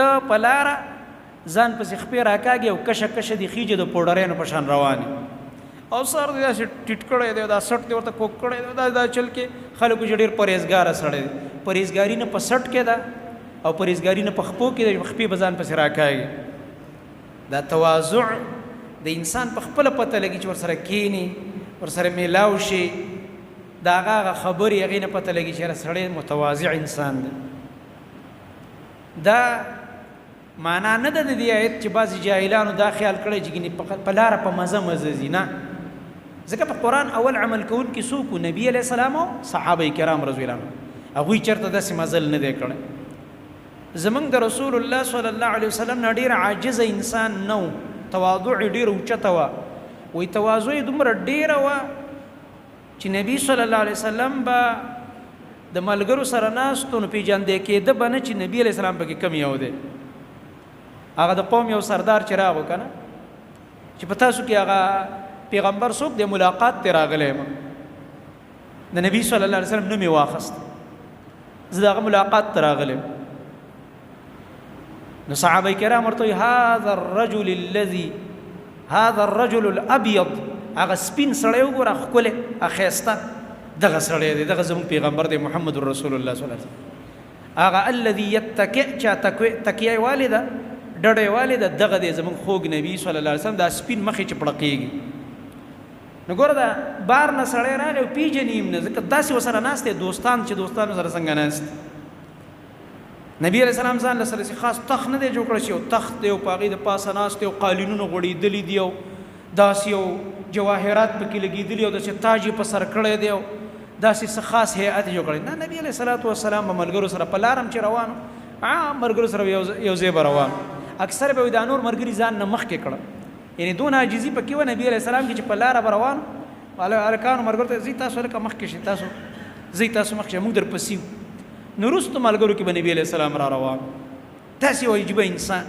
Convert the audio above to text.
ته په لاره ځان پسې خپې راکاږي او کشه کشه د خیجې د پوډرینو په شان روان او سر دې داسې ټیټ کړی دی دا سټ دې ورته کوک کړی دی دا چل کې خلکو چې ډېر پرهیزګاره سړی دی پرهیزګاري نه په سټ کې ده او پرهیزګاري نه په خپو کې ده خپې به ځان پسې راکاږي دا تواضع د انسان په خپله پته لګي چې ورسره کینی ورسره میلاو شي د هغه خبرې هغې نه پته لګي چې سړی متواضع انسان دی دا معنا نه ده د دې آیت چې بعضې جاهلانو دا خیال کړی چې ګینې په لاره په مزه مزه ځي نه ځکه په قرآن اول عمل کوونکي څوک و نبي علیه السلام او صحابه کرام رضی الله عنهم هغوی چېرته داسې مزل نه دی کړی زمونږ د رسول الله صلی الله علیه وسلم نه ډېر عاجزه انسان نه و تواضع یې ډېره اوچته وه وایي تواضع یې دومره ډېره وه چې نبي صلی الله علیه وسلم به د ملګرو سره ناست نو پیژندی کېده به نه چې نبي علیه السلام پکې کم یو دی هغه د قوم یو سردار چې راغو که نه چې په تاسو کې هغه پیغمبر څوک دی ملاقات ته راغلی یم د نبي صلی الله علیه وسلم نوم یې واخست زه د هغه ملاقات ته راغلی یم نو صحابه کرام ورته وایي هذا الرجل الابيض هغه سپین سړی وګوره ښکلی ښایسته دغه سړی دی دغه زموږ پیغمبر دی محمد رسول الله صلی الله علیه وسلم هغه الذي یتکئ چا تکیه والی ده ډډې والی ده دغه دی زموږ خوږ نبي صلی الله علیه وسلم دا سپین مخې چې پړقېږي نو ګوره دا بار نه سړی راغی او پیژني یې نه ځکه داسې ورسره ناست دی دوستان چې دوستانو سره څنګه ناست نبی علیه السلام ځان له سره خاص تخت نه دی جوړ کړی چې یو تخت دی او په هغې د پاسه ناست دی او قالینونه غوړېدلي دي او داسې یو جواهرات پکې لګېدلي او داسې تاج یې په سر کړی دی او داسې څه خاص هیئت یې جوړ کړی نه نبي علیه الصلاة والسلام به ملګرو سره په لارم چې روان عام ملګرو سره یو ځای به روان اکثر به وي دا نور ملګري ځان نه مخکې کړه یعنې دونه عاجزي پکې وه نبي علیه السلام کې چې په لاره به روان هلکانو ملګرو ته ځئ تاسو هلکه مخکې شئ تاسو ځئ تاسو مخکې موږ درپسې یو نو وروستو ملګرو کې به نبي علیه السلام را روان داسې یو عجیبه انسان